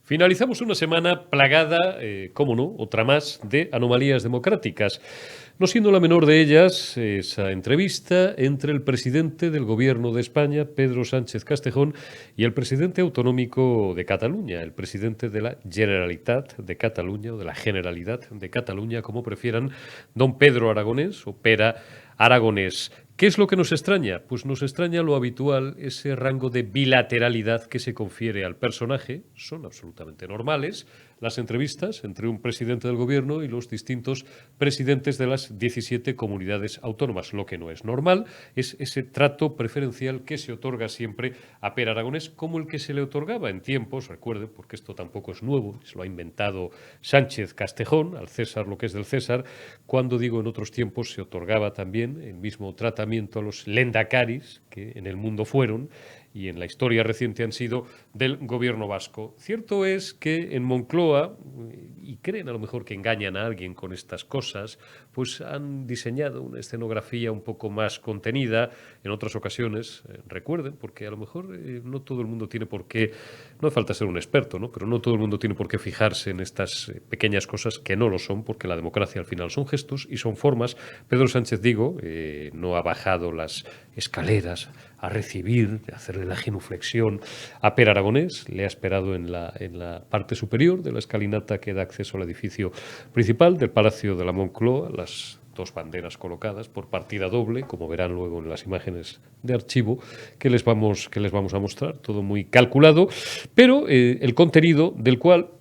Finalizamos una semana plagada, cómo no, otra más, de anomalías democráticas. No siendo la menor de ellas esa entrevista entre el presidente del Gobierno de España, Pedro Sánchez Castejón, y el presidente autonómico de Cataluña, el presidente de la Generalitat de Cataluña, o de la Generalidad de Cataluña, como prefieran, don Pedro Aragonés o Pera Aragonés. ¿Qué es lo que nos extraña? Pues nos extraña lo habitual, ese rango de bilateralidad que se confiere al personaje. Son absolutamente normales las entrevistas entre un presidente del gobierno y los distintos presidentes de las 17 comunidades autónomas. Lo que no es normal es ese trato preferencial que se otorga siempre a Pere Aragonés, como el que se le otorgaba en tiempos, recuerden, porque esto tampoco es nuevo, se lo ha inventado Sánchez Castejón, al César lo que es del César, cuando digo en otros tiempos se otorgaba también el mismo tratamiento a los lendakaris que en el mundo fueron y en la historia reciente han sido del gobierno vasco. Cierto es que en Moncloa, y creen a lo mejor que engañan a alguien con estas cosas, pues han diseñado una escenografía un poco más contenida. En otras ocasiones, recuerden, porque a lo mejor no todo el mundo tiene por qué, no hace falta ser un experto, ¿no? Pero no todo el mundo tiene por qué fijarse en estas pequeñas cosas que no lo son, porque la democracia al final son gestos y son formas. Pedro Sánchez, digo, no ha bajado las escaleras a recibir, a hacerle la genuflexión a Pere Aragonés, le ha esperado en la parte superior de la escalinata que da acceso al edificio principal del Palacio de la Moncloa, las dos banderas colocadas por partida doble, como verán luego en las imágenes de archivo que les vamos a mostrar, todo muy calculado, pero el contenido del cual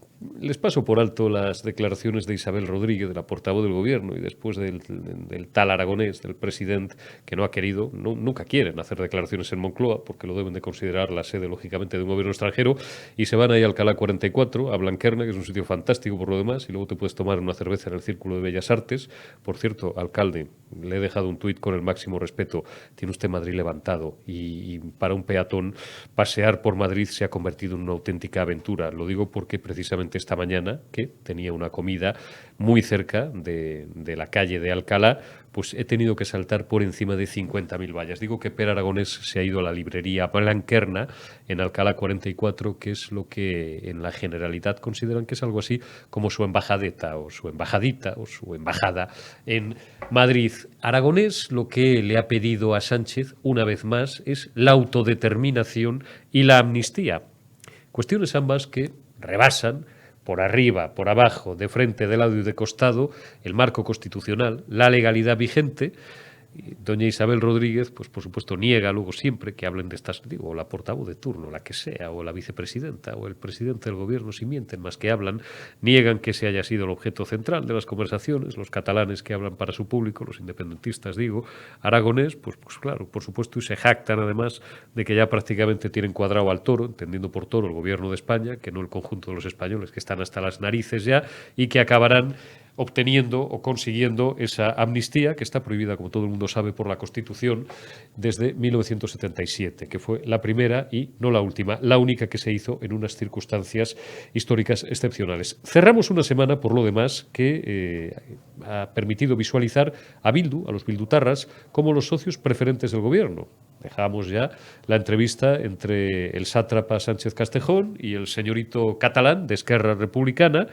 les paso por alto las declaraciones de Isabel Rodríguez, de la portavoz del gobierno, y después del tal Aragonés, del presidente, que no ha querido, nunca quieren hacer declaraciones en Moncloa, porque lo deben de considerar la sede, lógicamente, de un gobierno extranjero, y se van ahí a Alcalá 44, a Blanquerna, que es un sitio fantástico por lo demás, y luego te puedes tomar una cerveza en el Círculo de Bellas Artes. Por cierto, alcalde, le he dejado un tuit con el máximo respeto. Tiene usted Madrid levantado, y para un peatón pasear por Madrid se ha convertido en una auténtica aventura. Lo digo porque precisamente esta mañana, que tenía una comida muy cerca de la calle de Alcalá, pues he tenido que saltar por encima de 50.000 vallas. Digo que Pere Aragonés se ha ido a la librería Blanquerna en Alcalá 44, que es lo que en la Generalitat consideran que es algo así como su embajadeta o su embajadita o su embajada en Madrid. Aragonés lo que le ha pedido a Sánchez, una vez más, es la autodeterminación y la amnistía. Cuestiones ambas que rebasan por arriba, por abajo, de frente, de lado y de costado, el marco constitucional, la legalidad vigente. Doña Isabel Rodríguez, pues por supuesto niega luego siempre que hablen de estas, digo, la portavoz de turno, la que sea, o la vicepresidenta, o el presidente del gobierno, si mienten más que hablan, niegan que ese haya sido el objeto central de las conversaciones, los catalanes que hablan para su público, los independentistas, digo, Aragonés, pues claro, por supuesto, y se jactan además de que ya prácticamente tienen cuadrado al toro, entendiendo por toro el gobierno de España, que no el conjunto de los españoles, que están hasta las narices ya, y que acabarán obteniendo o consiguiendo esa amnistía que está prohibida, como todo el mundo sabe, por la Constitución desde 1977, que fue la primera y no la última, la única que se hizo en unas circunstancias históricas excepcionales. Cerramos una semana, por lo demás, que ha permitido visualizar a Bildu, a los bildutarras, como los socios preferentes del gobierno. Dejamos ya la entrevista entre el sátrapa Sánchez Castejón y el señorito catalán de Esquerra Republicana,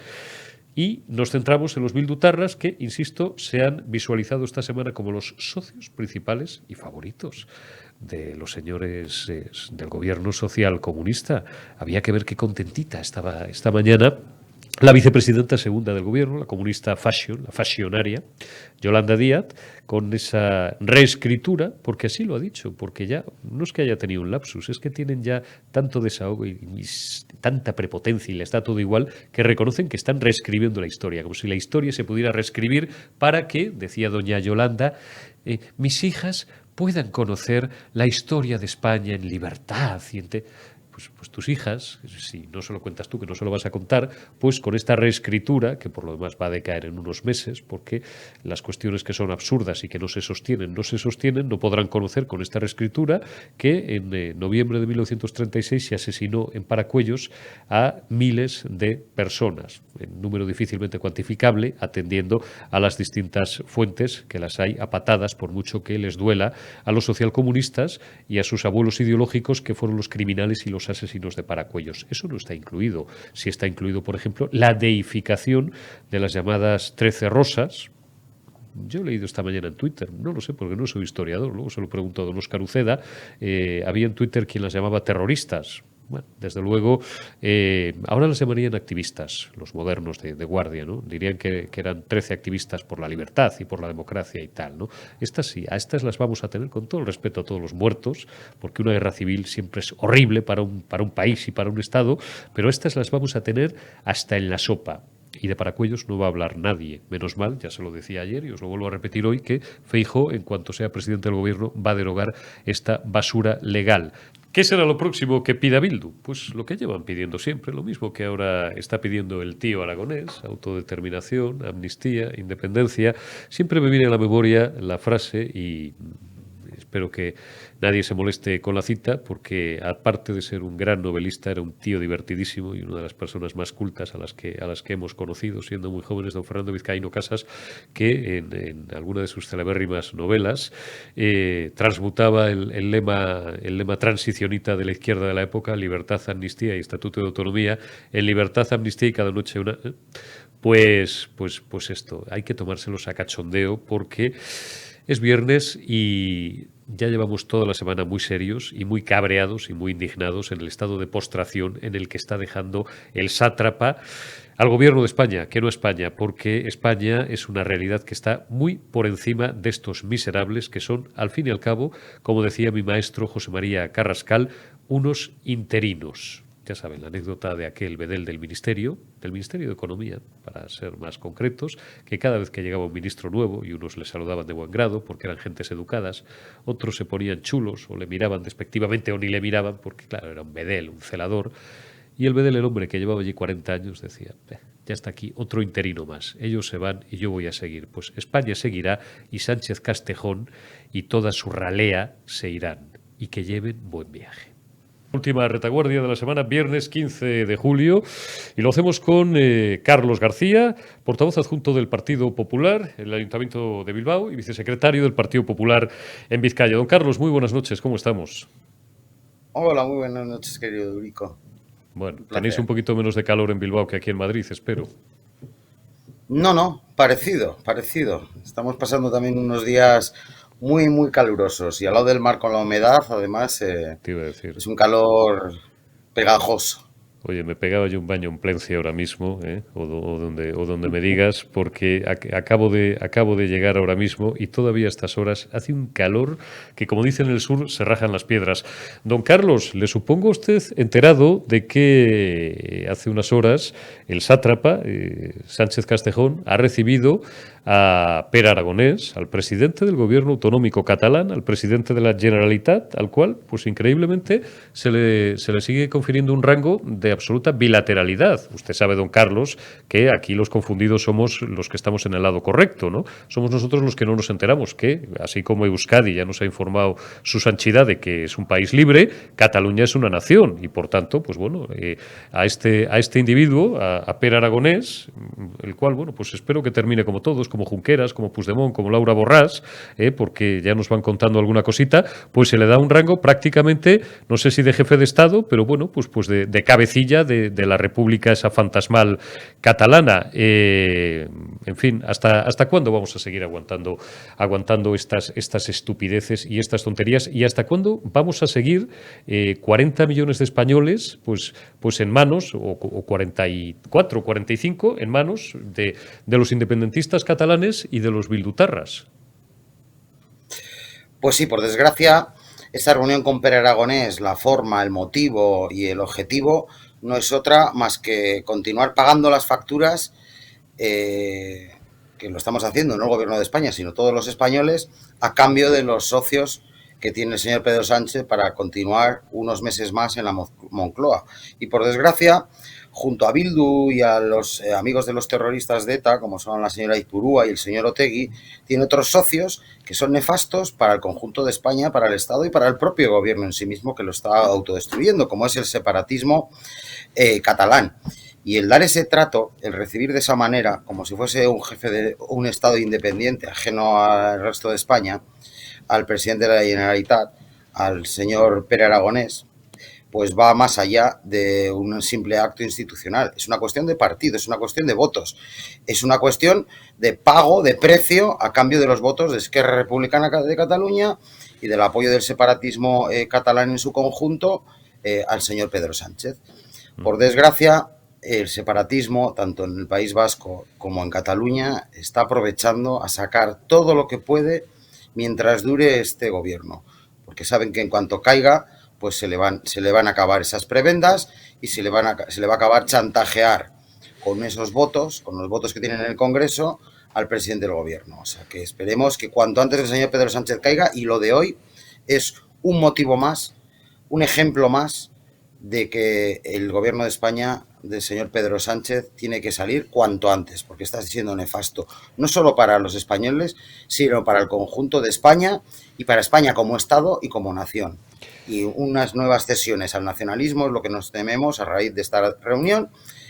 y nos centramos en los bildutarras que, insisto, se han visualizado esta semana como los socios principales y favoritos de los señores del gobierno social comunista. Había que ver qué contentita estaba esta mañana la vicepresidenta segunda del gobierno, la comunista fashion, la fashionaria, Yolanda Díaz, con esa reescritura, porque así lo ha dicho, porque ya no es que haya tenido un lapsus, es que tienen ya tanto desahogo y tanta prepotencia y les da todo igual, que reconocen que están reescribiendo la historia, como si la historia se pudiera reescribir para que, decía doña Yolanda, mis hijas puedan conocer la historia de España en libertad y pues tus hijas, si no se lo cuentas tú, que no se lo vas a contar, pues con esta reescritura, que por lo demás va a decaer en unos meses, porque las cuestiones que son absurdas y que no se sostienen, no podrán conocer con esta reescritura que en noviembre de 1936 se asesinó en Paracuellos a miles de personas, en número difícilmente cuantificable, atendiendo a las distintas fuentes, que las hay a patadas, por mucho que les duela a los socialcomunistas y a sus abuelos ideológicos, que fueron los criminales y los los asesinos de Paracuellos. Eso no está incluido. Sí está incluido, por ejemplo, la deificación de las llamadas 13 rosas. Yo he leído esta mañana en Twitter, no lo sé porque no soy historiador, luego se lo he preguntado a don Óscar Uceda, había en Twitter quien las llamaba terroristas. Bueno, desde luego, ahora las llamarían activistas, los modernos de guardia, ¿no? Dirían que eran 13 activistas por la libertad y por la democracia y tal, ¿no? Estas sí, a estas las vamos a tener con todo el respeto a todos los muertos, porque una guerra civil siempre es horrible para un país y para un Estado, pero estas las vamos a tener hasta en la sopa. Y de Paracuellos no va a hablar nadie. Menos mal, ya se lo decía ayer y os lo vuelvo a repetir hoy, que Feijóo, en cuanto sea presidente del gobierno, va a derogar esta basura legal. ¿Qué será lo próximo que pida Bildu? Pues lo que llevan pidiendo siempre, lo mismo que ahora está pidiendo el tío Aragonés: autodeterminación, amnistía, independencia. Siempre me viene a la memoria la frase, y espero que nadie se moleste con la cita, porque aparte de ser un gran novelista, era un tío divertidísimo y una de las personas más cultas a las que hemos conocido, siendo muy jóvenes, don Fernando Vizcaíno Casas, que en alguna de sus celebérrimas novelas transmutaba el lema transicionista de la izquierda de la época: libertad, amnistía y estatuto de autonomía, en libertad, amnistía y cada noche una... Pues esto, hay que tomárselos a cachondeo, porque es viernes y ya llevamos toda la semana muy serios y muy cabreados y muy indignados en el estado de postración en el que está dejando el sátrapa al gobierno de España, que no España, porque España es una realidad que está muy por encima de estos miserables que son, al fin y al cabo, como decía mi maestro José María Carrascal, unos interinos. Ya saben, la anécdota de aquel bedel del Ministerio de Economía, para ser más concretos, que cada vez que llegaba un ministro nuevo y unos le saludaban de buen grado porque eran gentes educadas, otros se ponían chulos o le miraban despectivamente o ni le miraban porque, claro, era un bedel, un celador. Y el bedel, el hombre que llevaba allí 40 años, decía: ya está aquí otro interino más, ellos se van y yo voy a seguir. Pues España seguirá y Sánchez Castejón y toda su ralea se irán. Y que lleven buen viaje. Última retaguardia de la semana, viernes 15 de julio, y lo hacemos con Carlos García, portavoz adjunto del Partido Popular en el Ayuntamiento de Bilbao y vicesecretario del Partido Popular en Vizcaya. Don Carlos, muy buenas noches, ¿cómo estamos? Hola, muy buenas noches, querido Durico. Bueno, tenéis un poquito menos de calor en Bilbao que aquí en Madrid, espero. No, parecido. Estamos pasando también unos días muy, muy calurosos y al lado del mar con la humedad, además, Te iba a decir. es un calor pegajoso. Oye, me pegaba yo un baño en Plencia ahora mismo, o donde me digas, porque acabo de llegar ahora mismo y todavía a estas horas hace un calor que, como dicen en el sur, se rajan las piedras. Don Carlos, le supongo a usted enterado de que hace unas horas el sátrapa, Sánchez Castejón, ha recibido a Pere Aragonés, al presidente del gobierno autonómico catalán, al presidente de la Generalitat, al cual, pues increíblemente, se le sigue confiriendo un rango de absoluta bilateralidad. Usted sabe, don Carlos, que aquí los confundidos somos los que estamos en el lado correcto, ¿no? Somos nosotros los que no nos enteramos que, así como Euskadi ya nos ha informado su sanchidad de que es un país libre, Cataluña es una nación y, por tanto, pues bueno, a este individuo, a Pere Aragonés, el cual, bueno, pues espero que termine como todos, como Junqueras, como Puigdemont, como Laura Borràs, porque ya nos van contando alguna cosita, pues se le da un rango prácticamente, no sé si de jefe de Estado, pero bueno, pues de cabecilla de la República esa fantasmal catalana. En fin, ¿hasta cuándo vamos a seguir aguantando estas estupideces y estas tonterías? ¿Y hasta cuándo vamos a seguir 40 millones de españoles pues en manos, o 44, 45 en manos de los independentistas catalanes y de los bildutarras? Pues sí, por desgracia, esta reunión con Pere Aragonés, la forma, el motivo y el objetivo no es otra más que continuar pagando las facturas, que lo estamos haciendo, no el gobierno de España, sino todos los españoles, a cambio de los socios que tiene el señor Pedro Sánchez para continuar unos meses más en la Moncloa. Y por desgracia, junto a Bildu y a los amigos de los terroristas de ETA, como son la señora Ipurúa y el señor Otegi, tiene otros socios que son nefastos para el conjunto de España, para el Estado y para el propio gobierno en sí mismo, que lo está autodestruyendo, como es el separatismo catalán. Y el dar ese trato, el recibir de esa manera, como si fuese un jefe de un Estado independiente, ajeno al resto de España, al presidente de la Generalitat, al señor Pere Aragonés, pues va más allá de un simple acto institucional. Es una cuestión de partido, es una cuestión de votos, es una cuestión de pago, de precio, a cambio de los votos de Esquerra Republicana de Cataluña y del apoyo del separatismo catalán en su conjunto al señor Pedro Sánchez. Por desgracia, el separatismo, tanto en el País Vasco como en Cataluña, está aprovechando a sacar todo lo que puede mientras dure este gobierno, porque saben que en cuanto caiga, pues se le van a acabar esas prebendas y se le va a acabar chantajear con esos votos, con los votos que tienen en el Congreso, al presidente del gobierno. O sea, que esperemos que cuanto antes el señor Pedro Sánchez caiga, y lo de hoy es un motivo más, un ejemplo más de que el gobierno de España del señor Pedro Sánchez tiene que salir cuanto antes, porque está siendo nefasto, no solo para los españoles, sino para el conjunto de España y para España como Estado y como nación. Y unas nuevas cesiones al nacionalismo es lo que nos tememos a raíz de esta reunión,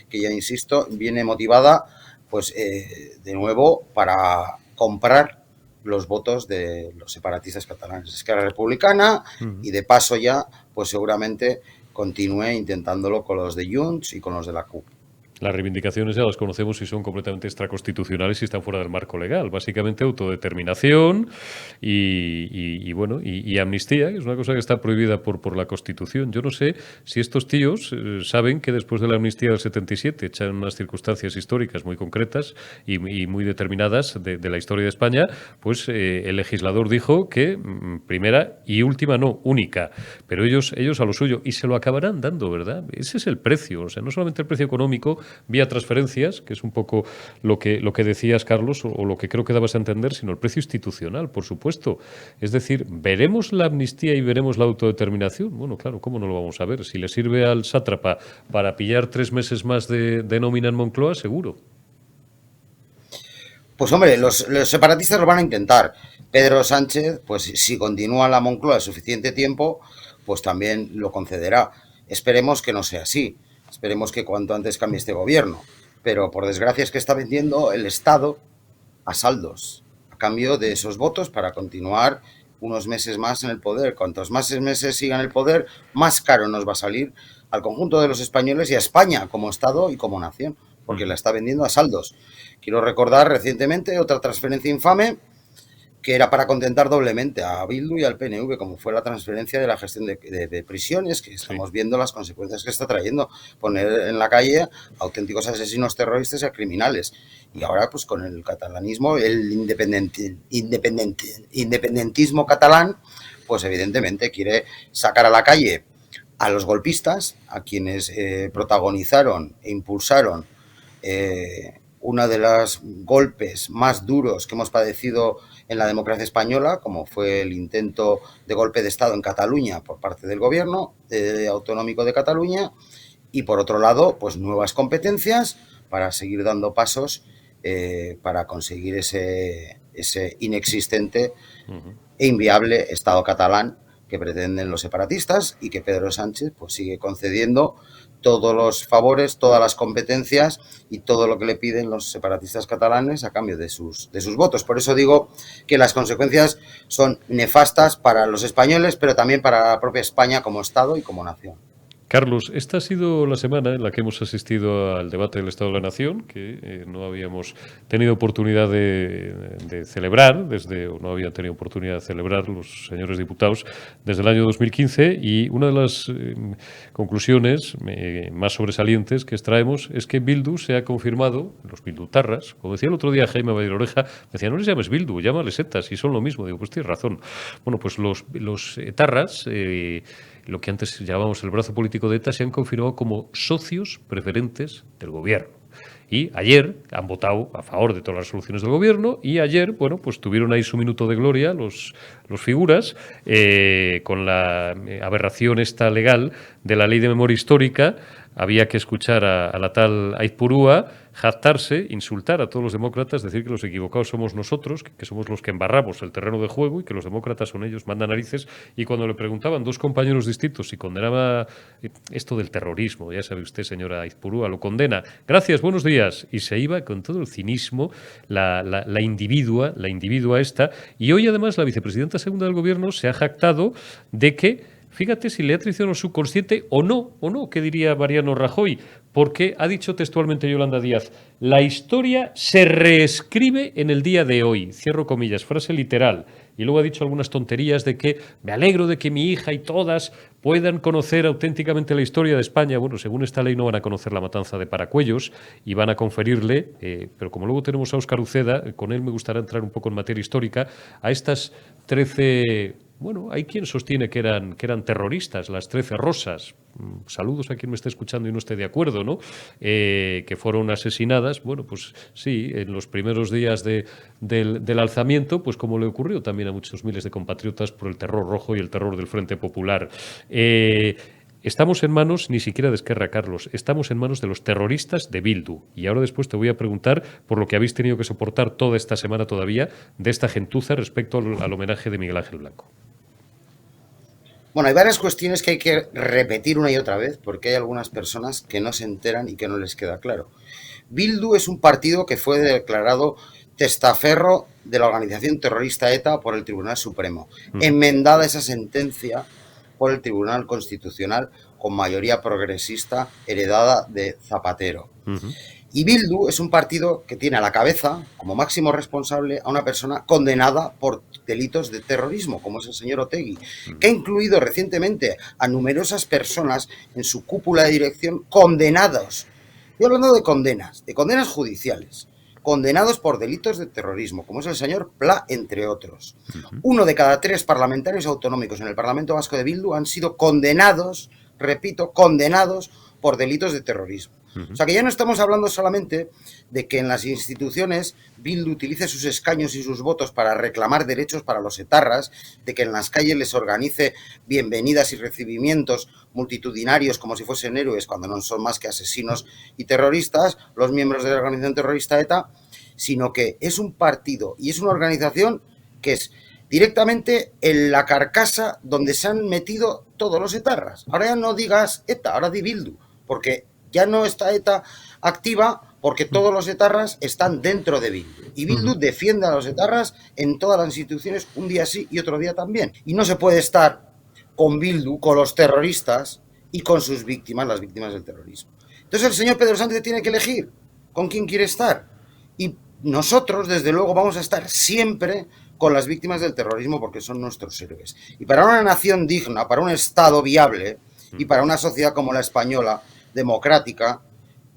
que ya insisto, viene motivada pues de nuevo para comprar los votos de los separatistas catalanes, Esquerra Republicana, y de paso ya pues seguramente continúe intentándolo con los de Junts y con los de la CUP. Las reivindicaciones ya las conocemos y son completamente extraconstitucionales y están fuera del marco legal. Básicamente autodeterminación y amnistía, que es una cosa que está prohibida por la Constitución. Yo no sé si estos tíos saben que después de la amnistía del 77 echan unas circunstancias históricas muy concretas y muy determinadas de la historia de España, pues el legislador dijo que primera y última no, única. Pero ellos a lo suyo y se lo acabarán dando, ¿verdad? Ese es el precio. O sea, no solamente el precio económico vía transferencias, que es un poco lo que decías, Carlos, o lo que creo que dabas a entender, sino el precio institucional, por supuesto. Es decir, ¿veremos la amnistía y veremos la autodeterminación? Bueno, claro, ¿cómo no lo vamos a ver? Si le sirve al sátrapa para pillar 3 meses más de nómina en Moncloa, seguro. Pues hombre, los separatistas lo van a intentar. Pedro Sánchez, pues si continúa la Moncloa suficiente tiempo, pues también lo concederá. Esperemos que no sea así. Esperemos que cuanto antes cambie este gobierno. Pero por desgracia es que está vendiendo el Estado a saldos, a cambio de esos votos para continuar unos meses más en el poder. Cuantos más meses sigan en el poder, más caro nos va a salir al conjunto de los españoles y a España como Estado y como nación, porque la está vendiendo a saldos. Quiero recordar recientemente otra transferencia infame que era para contentar doblemente a Bildu y al PNV, como fue la transferencia de la gestión de prisiones, que estamos viendo las consecuencias que está trayendo, poner en la calle auténticos asesinos terroristas y a criminales. Y ahora, pues con el catalanismo, el independentismo catalán, pues evidentemente quiere sacar a la calle a los golpistas, a quienes protagonizaron e impulsaron uno de los golpes más duros que hemos padecido en la democracia española, como fue el intento de golpe de Estado en Cataluña por parte del gobierno autonómico de Cataluña, y por otro lado, pues nuevas competencias para seguir dando pasos para conseguir ese inexistente e inviable Estado catalán que pretenden los separatistas y que Pedro Sánchez pues sigue concediendo todos los favores, todas las competencias y todo lo que le piden los separatistas catalanes a cambio de sus votos. Por eso digo que las consecuencias son nefastas para los españoles, pero también para la propia España como Estado y como nación. Carlos, esta ha sido la semana en la que hemos asistido al debate del Estado de la Nación, que no habíamos tenido oportunidad de celebrar, o no habían tenido oportunidad de celebrar los señores diputados desde el año 2015, y una de las conclusiones más sobresalientes que extraemos es que Bildu se ha confirmado, los bildutarras, como decía el otro día Jaime Valleroreja, me decía, no les llames Bildu, llámales etas, y son lo mismo. Digo, pues tienes razón. Bueno, pues los etarras, lo que antes llamábamos el brazo político de ETA, se han confirmado como socios preferentes del gobierno. Y ayer han votado a favor de todas las resoluciones del gobierno y ayer, bueno, pues tuvieron ahí su minuto de gloria los figuras con la aberración esta legal de la ley de memoria histórica. Había que escuchar a la tal Aizpurúa jactarse, insultar a todos los demócratas, decir que los equivocados somos nosotros, que somos los que embarramos el terreno de juego y que los demócratas son ellos, mandan narices. Y cuando le preguntaban dos compañeros distintos si condenaba esto del terrorismo, ya sabe usted, señora Aizpurúa, lo condena, gracias, buenos días, y se iba con todo el cinismo la individua esta. Y hoy además la vicepresidenta segunda del gobierno se ha jactado de que Fíjate si le ha traicionado subconsciente o no, ¿qué diría Mariano Rajoy? Porque ha dicho textualmente Yolanda Díaz, la historia se reescribe en el día de hoy, cierro comillas, frase literal. Y luego ha dicho algunas tonterías de que me alegro de que mi hija y todas puedan conocer auténticamente la historia de España. Bueno, según esta ley no van a conocer la matanza de Paracuellos y van a conferirle, pero como luego tenemos a Óscar Uceda, con él me gustaría entrar un poco en materia histórica, a estas 13... Bueno, hay quien sostiene que eran terroristas, las 13 rosas. Saludos a quien me esté escuchando y no esté de acuerdo, ¿no? Que fueron asesinadas, bueno, pues sí, en los primeros días del alzamiento, pues como le ocurrió también a muchos miles de compatriotas por el terror rojo y el terror del Frente Popular. Estamos en manos, ni siquiera de Esquerra, Carlos, estamos en manos de los terroristas de Bildu. Y ahora después te voy a preguntar por lo que habéis tenido que soportar toda esta semana todavía de esta gentuza respecto al homenaje de Miguel Ángel Blanco. Bueno, hay varias cuestiones que hay que repetir una y otra vez porque hay algunas personas que no se enteran y que no les queda claro. Bildu es un partido que fue declarado testaferro de la organización terrorista ETA por el Tribunal Supremo. Enmendada esa sentencia por el Tribunal Constitucional con mayoría progresista heredada de Zapatero. Y Bildu es un partido que tiene a la cabeza, como máximo responsable, a una persona condenada por delitos de terrorismo, como es el señor Otegi, que ha incluido recientemente a numerosas personas en su cúpula de dirección condenados. Estoy hablando de condenas judiciales, condenados por delitos de terrorismo, como es el señor Pla, entre otros. 1 de cada 3 parlamentarios autonómicos en el Parlamento Vasco de Bildu han sido condenados, repito, condenados por delitos de terrorismo. O sea que ya no estamos hablando solamente de que en las instituciones Bildu utilice sus escaños y sus votos para reclamar derechos para los etarras, de que en las calles les organice bienvenidas y recibimientos multitudinarios como si fuesen héroes cuando no son más que asesinos y terroristas, los miembros de la organización terrorista ETA, sino que es un partido y es una organización que es directamente en la carcasa donde se han metido todos los etarras. Ahora ya no digas ETA, ahora di Bildu, porque ya no está ETA activa porque todos los etarras están dentro de Bildu. Y Bildu defiende a los etarras en todas las instituciones, un día sí y otro día también. Y no se puede estar con Bildu, con los terroristas y con sus víctimas, las víctimas del terrorismo. Entonces el señor Pedro Sánchez tiene que elegir con quién quiere estar. Y nosotros, desde luego, vamos a estar siempre con las víctimas del terrorismo porque son nuestros héroes. Y para una nación digna, para un Estado viable y para una sociedad como la española, democrática,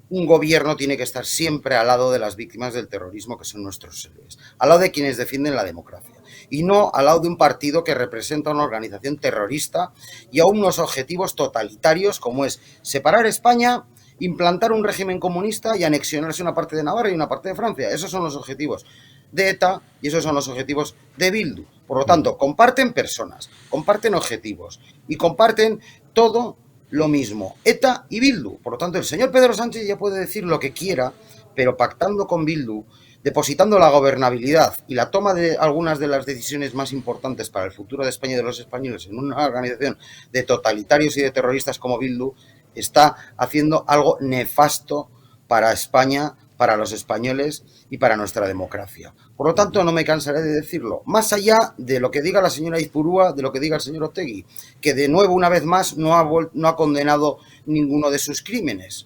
un gobierno tiene que estar siempre al lado de las víctimas del terrorismo que son nuestros héroes, al lado de quienes defienden la democracia y no al lado de un partido que representa una organización terrorista y a unos objetivos totalitarios como es separar España, implantar un régimen comunista y anexionarse una parte de Navarra y una parte de Francia. Esos son los objetivos de ETA y esos son los objetivos de Bildu. Por lo tanto, comparten personas, comparten objetivos y comparten todo lo mismo, ETA y Bildu. Por lo tanto, el señor Pedro Sánchez ya puede decir lo que quiera, pero pactando con Bildu, depositando la gobernabilidad y la toma de algunas de las decisiones más importantes para el futuro de España y de los españoles en una organización de totalitarios y de terroristas como Bildu, está haciendo algo nefasto para España, para los españoles y para nuestra democracia. Por lo tanto, no me cansaré de decirlo. Más allá de lo que diga la señora Izpurúa, de lo que diga el señor Otegi, que de nuevo, una vez más, no ha condenado ninguno de sus crímenes,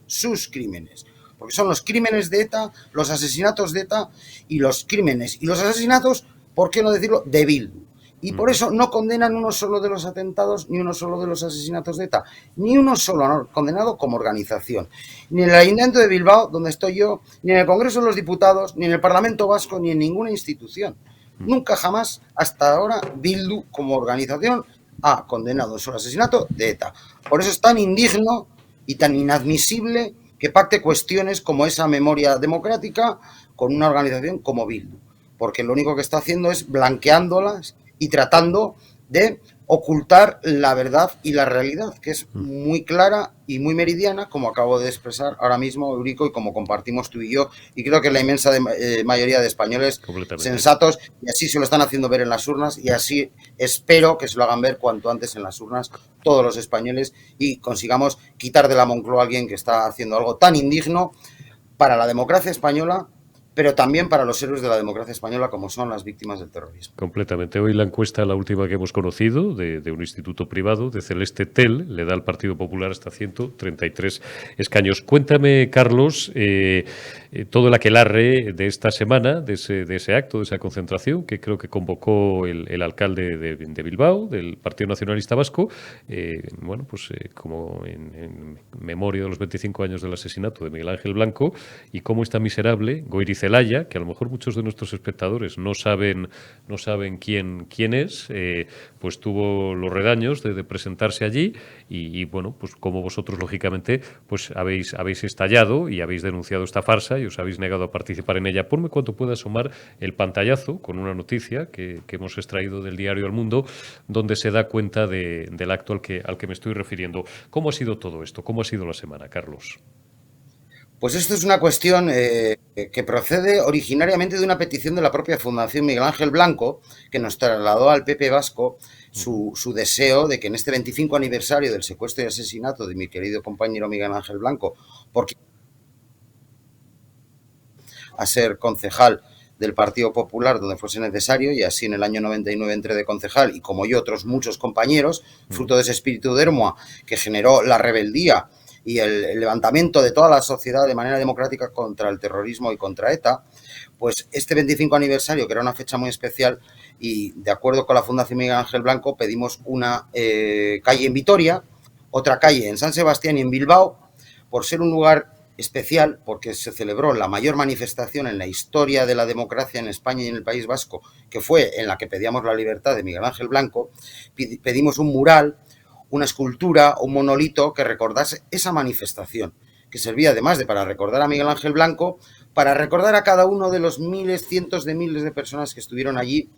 porque son los crímenes de ETA, los asesinatos de ETA y los crímenes y los asesinatos, ¿por qué no decirlo?, de Bildu. Y por eso no condenan uno solo de los atentados, ni uno solo de los asesinatos de ETA, ni uno solo han condenado como organización. Ni en el Ayuntamiento de Bilbao, donde estoy yo, ni en el Congreso de los Diputados, ni en el Parlamento Vasco, ni en ninguna institución. Nunca jamás, hasta ahora, Bildu como organización ha condenado su asesinato de ETA. Por eso es tan indigno y tan inadmisible que pacte cuestiones como esa memoria democrática con una organización como Bildu. Porque lo único que está haciendo es blanqueándolas y tratando de ocultar la verdad y la realidad, que es muy clara y muy meridiana, como acabo de expresar ahora mismo, Eurico, y como compartimos tú y yo, y creo que la inmensa mayoría de españoles sensatos, y así se lo están haciendo ver en las urnas, y así espero que se lo hagan ver cuanto antes en las urnas todos los españoles, y consigamos quitar de la Moncloa a alguien que está haciendo algo tan indigno para la democracia española, pero también para los héroes de la democracia española, como son las víctimas del terrorismo. Completamente. Hoy la encuesta, la última que hemos conocido, de un instituto privado, de Celeste Tel, le da al Partido Popular hasta 133 escaños. Cuéntame, Carlos, todo el aquelarre de esta semana, de ese acto, de esa concentración, que creo que convocó el alcalde de Bilbao, del Partido Nacionalista Vasco, bueno, pues como en memoria de los 25 años del asesinato de Miguel Ángel Blanco, y cómo esta miserable Goirizelaya, que a lo mejor muchos de nuestros espectadores no saben quién es, pues tuvo los redaños de presentarse allí y bueno, pues como vosotros lógicamente pues habéis estallado y habéis denunciado esta farsa y os habéis negado a participar en ella. Ponme cuanto pueda asomar el pantallazo con una noticia que hemos extraído del diario El Mundo, donde se da cuenta del acto al que me estoy refiriendo. ¿Cómo ha sido todo esto? ¿Cómo ha sido la semana, Carlos? Pues esto es una cuestión que procede originariamente de una petición de la propia Fundación Miguel Ángel Blanco, que nos trasladó al PP vasco su deseo de que en este 25 aniversario del secuestro y asesinato de mi querido compañero Miguel Ángel Blanco, porque a ser concejal del Partido Popular donde fuese necesario, y así en el año 99 entré de concejal, y como yo otros muchos compañeros, fruto de ese espíritu de Hermoa que generó la rebeldía y el levantamiento de toda la sociedad de manera democrática contra el terrorismo y contra ETA, pues este 25 aniversario, que era una fecha muy especial, y de acuerdo con la Fundación Miguel Ángel Blanco, pedimos una calle en Vitoria, otra calle en San Sebastián y en Bilbao, por ser un lugar especial, porque se celebró la mayor manifestación en la historia de la democracia en España y en el País Vasco, que fue en la que pedíamos la libertad de Miguel Ángel Blanco. Pedimos un mural, una escultura, un monolito que recordase esa manifestación, que servía además de para recordar a Miguel Ángel Blanco, para recordar a cada uno de los miles, cientos de miles de personas que estuvieron allí,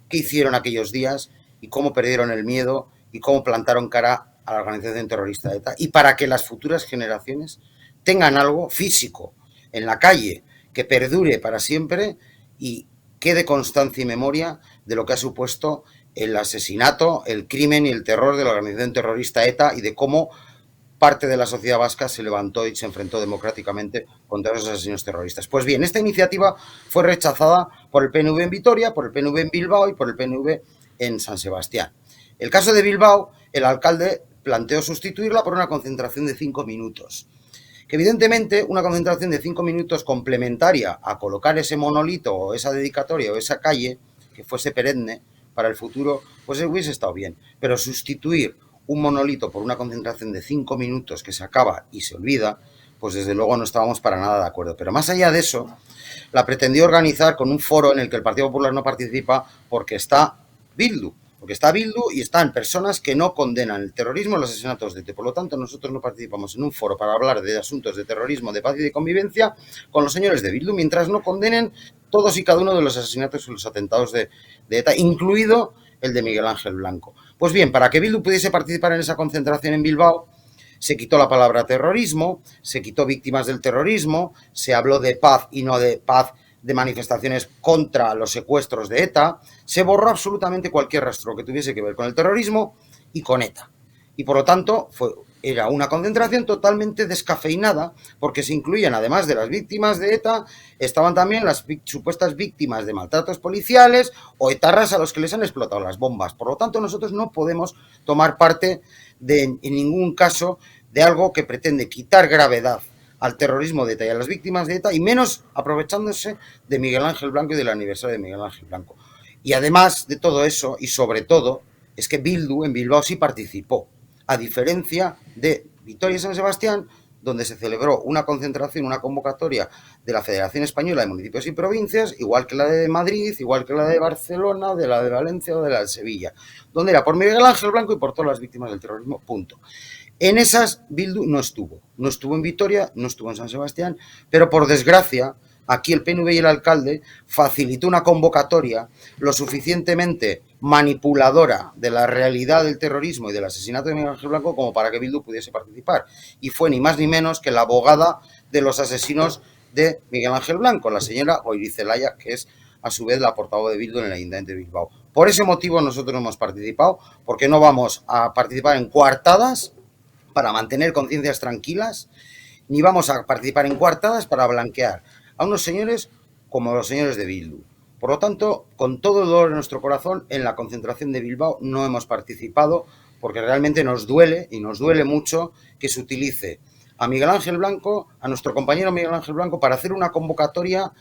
qué hicieron aquellos días y cómo perdieron el miedo y cómo plantaron cara a la organización terrorista de ETA, y para que las futuras generaciones tengan algo físico en la calle que perdure para siempre y quede constancia y memoria de lo que ha supuesto el asesinato, el crimen y el terror de la organización terrorista ETA, y de cómo parte de la sociedad vasca se levantó y se enfrentó democráticamente contra esos asesinos terroristas. Pues bien, esta iniciativa fue rechazada por el PNV en Vitoria, por el PNV en Bilbao y por el PNV en San Sebastián. El caso de Bilbao, el alcalde planteó sustituirla por una concentración de 5 minutos. Que evidentemente una concentración de 5 minutos complementaria a colocar ese monolito o esa dedicatoria o esa calle que fuese perenne para el futuro, pues hubiese estado bien. Pero sustituir un monolito por una concentración de 5 minutos que se acaba y se olvida, pues desde luego no estábamos para nada de acuerdo. Pero más allá de eso, la pretendió organizar con un foro en el que el Partido Popular no participa porque está Bildu. Porque está Bildu y están personas que no condenan el terrorismo y los asesinatos de ETA. Por lo tanto, nosotros no participamos en un foro para hablar de asuntos de terrorismo, de paz y de convivencia con los señores de Bildu, mientras no condenen todos y cada uno de los asesinatos y los atentados de ETA, incluido el de Miguel Ángel Blanco. Pues bien, para que Bildu pudiese participar en esa concentración en Bilbao, se quitó la palabra terrorismo, se quitó víctimas del terrorismo, se habló de paz y no de paz, de manifestaciones contra los secuestros de ETA, se borró absolutamente cualquier rastro que tuviese que ver con el terrorismo y con ETA. Y por lo tanto era una concentración totalmente descafeinada, porque se incluían, además de las víctimas de ETA, estaban también las supuestas víctimas de maltratos policiales o etarras a los que les han explotado las bombas. Por lo tanto, nosotros no podemos tomar parte en ningún caso de algo que pretende quitar gravedad al terrorismo de ETA y a las víctimas de ETA, y menos aprovechándose de Miguel Ángel Blanco y del aniversario de Miguel Ángel Blanco. Y además de todo eso, y sobre todo, es que Bildu en Bilbao sí participó, a diferencia de Vitoria y San Sebastián, donde se celebró una concentración, una convocatoria de la Federación Española de Municipios y Provincias, igual que la de Madrid, igual que la de Barcelona, de la de Valencia o de la de Sevilla, donde era por Miguel Ángel Blanco y por todas las víctimas del terrorismo, punto. En esas Bildu no estuvo en Vitoria, no estuvo en San Sebastián, pero por desgracia aquí el PNV y el alcalde facilitó una convocatoria lo suficientemente manipuladora de la realidad del terrorismo y del asesinato de Miguel Ángel Blanco como para que Bildu pudiese participar. Y fue ni más ni menos que la abogada de los asesinos de Miguel Ángel Blanco, la señora Goirizelaya, que es a su vez la portavoz de Bildu en el Ayuntamiento de Bilbao. Por ese motivo nosotros no hemos participado, porque no vamos a participar en coartadas para mantener conciencias tranquilas, ni vamos a participar en coartadas para blanquear a unos señores como los señores de Bildu. Por lo tanto, con todo el dolor en nuestro corazón, en la concentración de Bilbao no hemos participado porque realmente nos duele, y nos duele mucho, que se utilice a Miguel Ángel Blanco, a nuestro compañero Miguel Ángel Blanco, para hacer una convocatoria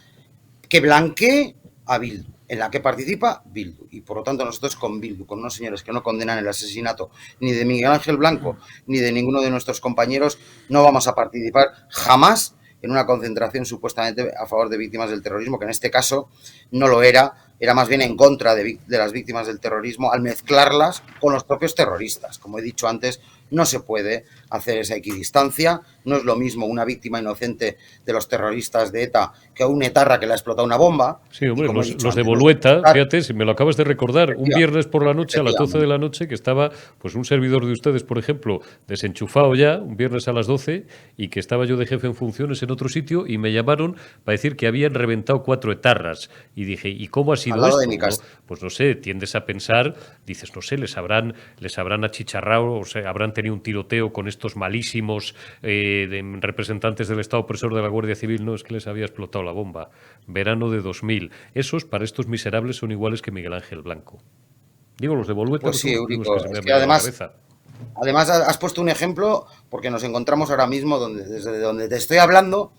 que blanquee a Bildu, en la que participa Bildu. Y por lo tanto nosotros con Bildu, con unos señores que no condenan el asesinato ni de Miguel Ángel Blanco ni de ninguno de nuestros compañeros, no vamos a participar jamás en una concentración supuestamente a favor de víctimas del terrorismo, que en este caso no lo era más bien en contra de las víctimas del terrorismo al mezclarlas con los propios terroristas. Como he dicho antes, no se puede hacer esa equidistancia, no es lo mismo una víctima inocente de los terroristas de ETA que un etarra que le ha explotado una bomba. Sí, hombre, los de Bolueta, fíjate, si me lo acabas de recordar, un viernes por la noche a las 12 de la noche que estaba pues un servidor de ustedes, por ejemplo, desenchufado ya, un viernes a las 12, y que estaba yo de jefe en funciones en otro sitio y me llamaron para decir que habían reventado 4 etarras. Y dije, ¿y cómo ha sido esto? ¿No? Pues no sé, tiendes a pensar, dices, no sé, les habrán achicharrado, o sea, habrán tenido un tiroteo con estos malísimos representantes del Estado opresor de la Guardia Civil. No, es que les había explotado la bomba. Verano de 2000. Esos, para estos miserables, son iguales que Miguel Ángel Blanco. Digo, los de Bolueta, pues sí, Eurico, que se me han venido a la cabeza. Además, has puesto un ejemplo, porque nos encontramos ahora mismo, desde donde te estoy hablando,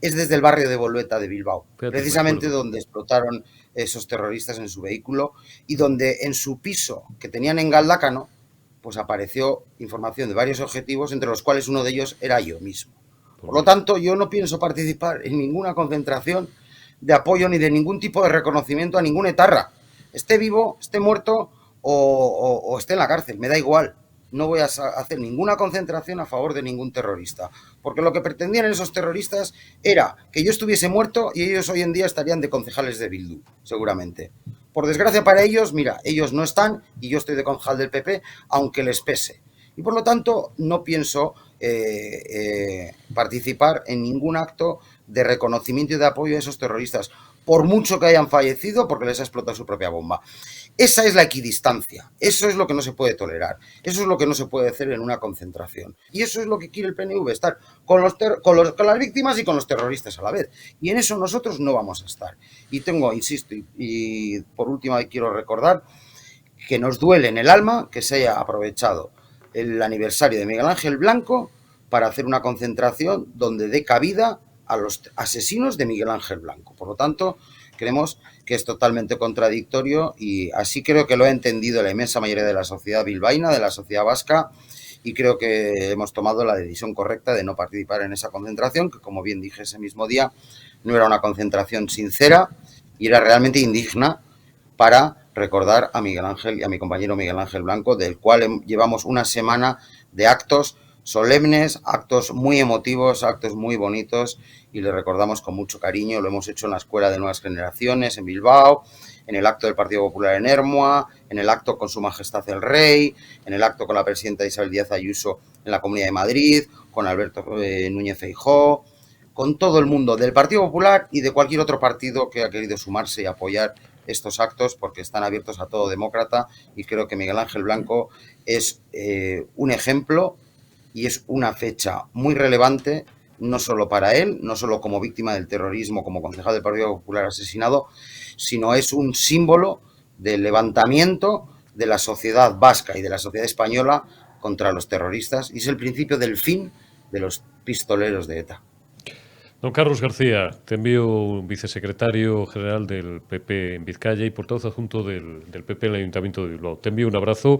es desde el barrio de Bolueta de Bilbao, precisamente donde explotaron esos terroristas en su vehículo y donde en su piso que tenían en Galdácano, pues apareció información de varios objetivos, entre los cuales uno de ellos era yo mismo. Por lo tanto, yo no pienso participar en ninguna concentración de apoyo ni de ningún tipo de reconocimiento a ningún etarra. Esté vivo, esté muerto o esté en la cárcel, me da igual. No voy a hacer ninguna concentración a favor de ningún terrorista, porque lo que pretendían esos terroristas era que yo estuviese muerto y ellos hoy en día estarían de concejales de Bildu, seguramente. Por desgracia para ellos, mira, ellos no están y yo estoy de concejal del PP, aunque les pese. Y por lo tanto no pienso participar en ningún acto de reconocimiento y de apoyo a esos terroristas, por mucho que hayan fallecido porque les ha explotado su propia bomba. Esa es la equidistancia, eso es lo que no se puede tolerar, eso es lo que no se puede hacer en una concentración. Y eso es lo que quiere el PNV, estar con las víctimas y con los terroristas a la vez. Y en eso nosotros no vamos a estar. Y insisto, y por último quiero recordar que nos duele en el alma que se haya aprovechado el aniversario de Miguel Ángel Blanco para hacer una concentración donde dé cabida a los asesinos de Miguel Ángel Blanco. Por lo tanto, creemos que es totalmente contradictorio y así creo que lo ha entendido la inmensa mayoría de la sociedad bilbaína, de la sociedad vasca, y creo que hemos tomado la decisión correcta de no participar en esa concentración, que como bien dije ese mismo día, no era una concentración sincera y era realmente indigna para recordar a Miguel Ángel y a mi compañero Miguel Ángel Blanco, del cual llevamos una semana de actos solemnes, actos muy emotivos, actos muy bonitos, y le recordamos con mucho cariño. Lo hemos hecho en la Escuela de Nuevas Generaciones en Bilbao, en el acto del Partido Popular en Ermua, en el acto con Su Majestad el Rey, en el acto con la presidenta Isabel Díaz Ayuso en la Comunidad de Madrid, con Alberto Núñez Feijóo, con todo el mundo del Partido Popular y de cualquier otro partido que ha querido sumarse y apoyar estos actos, porque están abiertos a todo demócrata, y creo que Miguel Ángel Blanco es un ejemplo y es una fecha muy relevante, no solo para él, no solo como víctima del terrorismo, como concejal del Partido Popular asesinado, sino es un símbolo del levantamiento de la sociedad vasca y de la sociedad española contra los terroristas, y es el principio del fin de los pistoleros de ETA. Don Carlos García, te envío un vicesecretario general del PP en Vizcaya y portavoz adjunto del PP en el Ayuntamiento de Bilbao. Te envío un abrazo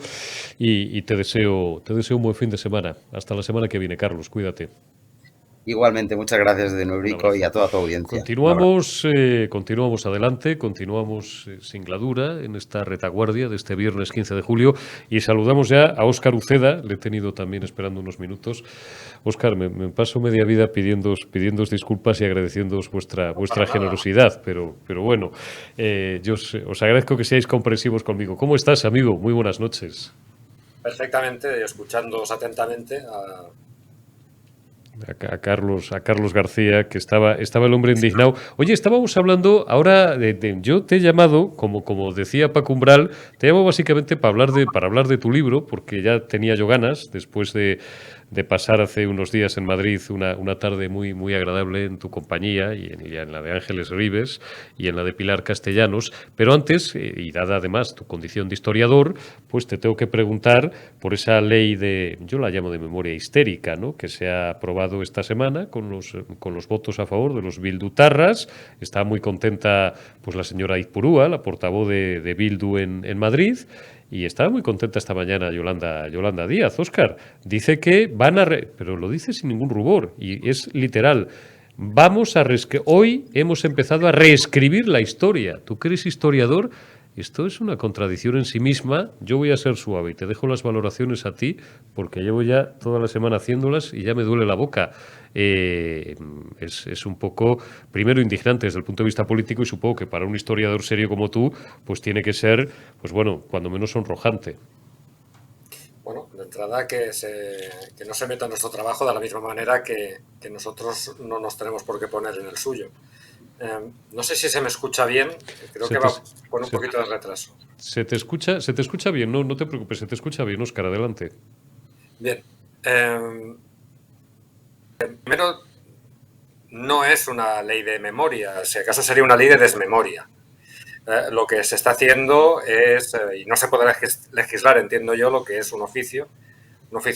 y te deseo un buen fin de semana. Hasta la semana que viene, Carlos. Cuídate. Igualmente, muchas gracias de nuevo, Rico, y a toda tu audiencia. Continuamos adelante, continuamos sin gladura en esta retaguardia de este viernes 15 de julio y saludamos ya a Óscar Uceda, le he tenido también esperando unos minutos. Óscar, me paso media vida pidiéndoos disculpas y agradeciéndoos vuestra generosidad, pero bueno, yo os agradezco que seáis comprensivos conmigo. ¿Cómo estás, amigo? Muy buenas noches. Perfectamente, escuchándoos atentamente a Carlos García, que estaba el hombre indignado. Oye, estábamos hablando ahora yo te he llamado, como decía Paco Umbral, te llamo básicamente para hablar de tu libro, porque ya tenía yo ganas, después de de pasar hace unos días en Madrid una tarde muy, muy agradable en tu compañía y en la de Ángeles Ribes y en la de Pilar Castellanos. Pero antes, y dada además tu condición de historiador, pues te tengo que preguntar por esa ley de, yo la llamo de memoria histérica, ¿no?, que se ha aprobado esta semana con los votos a favor de los bildutarras. Está muy contenta pues la señora Izpurúa, la portavoz de Bildu en Madrid. Y estaba muy contenta esta mañana Yolanda Díaz. Óscar, dice que van a... pero lo dice sin ningún rubor y es literal. Hoy hemos empezado a reescribir la historia. ¿Tú que eres historiador? Esto es una contradicción en sí misma. Yo voy a ser suave y te dejo las valoraciones a ti porque llevo ya toda la semana haciéndolas y ya me duele la boca. Es un poco, primero, indignante desde el punto de vista político y supongo que para un historiador serio como tú, pues tiene que ser, pues bueno, cuando menos sonrojante. Bueno, de entrada que no se meta en nuestro trabajo de la misma manera que nosotros no nos tenemos por qué poner en el suyo. No sé si se me escucha bien, creo que va con un poquito de retraso. Se te escucha bien, no te preocupes, se te escucha bien, Óscar, adelante. Bien. Primero, no es una ley de memoria, si acaso sería una ley de desmemoria. Lo que se está haciendo es, y no se puede legislar, entiendo yo, lo que es un oficio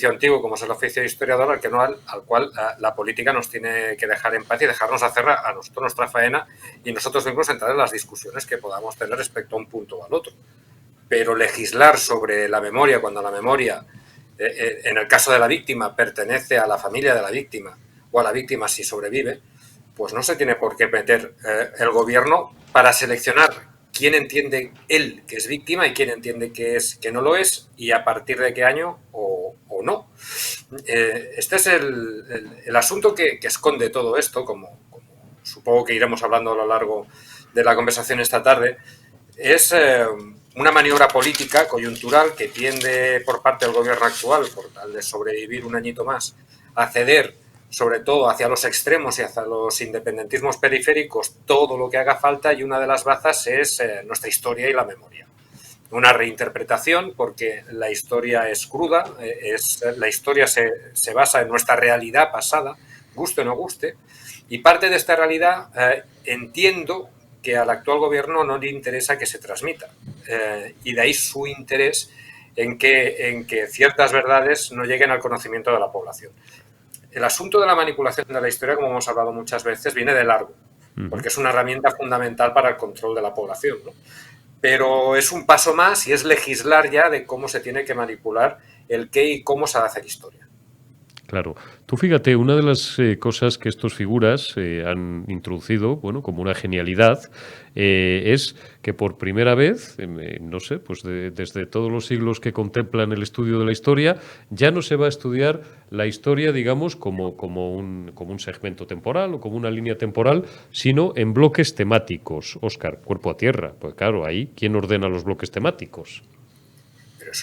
antiguo como es el oficio de historiador, al cual la política nos tiene que dejar en paz y dejarnos hacer a nosotros nuestra faena y nosotros mismos entrar en las discusiones que podamos tener respecto a un punto o al otro. Pero legislar sobre la memoria, cuando la memoria, en el caso de la víctima, pertenece a la familia de la víctima o a la víctima si sobrevive, pues no se tiene por qué meter el gobierno para seleccionar quién entiende él que es víctima y quién entiende que no lo es y a partir de qué año o no. Este es el asunto que esconde todo esto, como supongo que iremos hablando a lo largo de la conversación esta tarde. Es una maniobra política coyuntural que tiende por parte del gobierno actual, por tal de sobrevivir un añito más, a ceder sobre todo hacia los extremos y hacia los independentismos periféricos todo lo que haga falta, y una de las bazas es nuestra historia y la memoria. Una reinterpretación, porque la historia es cruda, la historia se basa en nuestra realidad pasada, guste o no guste, y parte de esta realidad entiendo que al actual gobierno no le interesa que se transmita, y de ahí su interés en que ciertas verdades no lleguen al conocimiento de la población. El asunto de la manipulación de la historia, como hemos hablado muchas veces, viene de largo, porque es una herramienta fundamental para el control de la población, ¿no? Pero es un paso más y es legislar ya de cómo se tiene que manipular el qué y cómo se hace historia. Claro. Tú fíjate, una de las cosas que estos figuras han introducido, bueno, como una genialidad, es que por primera vez, no sé, pues desde todos los siglos que contemplan el estudio de la historia, ya no se va a estudiar la historia, digamos, como un segmento temporal o como una línea temporal, sino en bloques temáticos. Óscar, cuerpo a tierra. Pues claro, ahí, ¿quién ordena los bloques temáticos?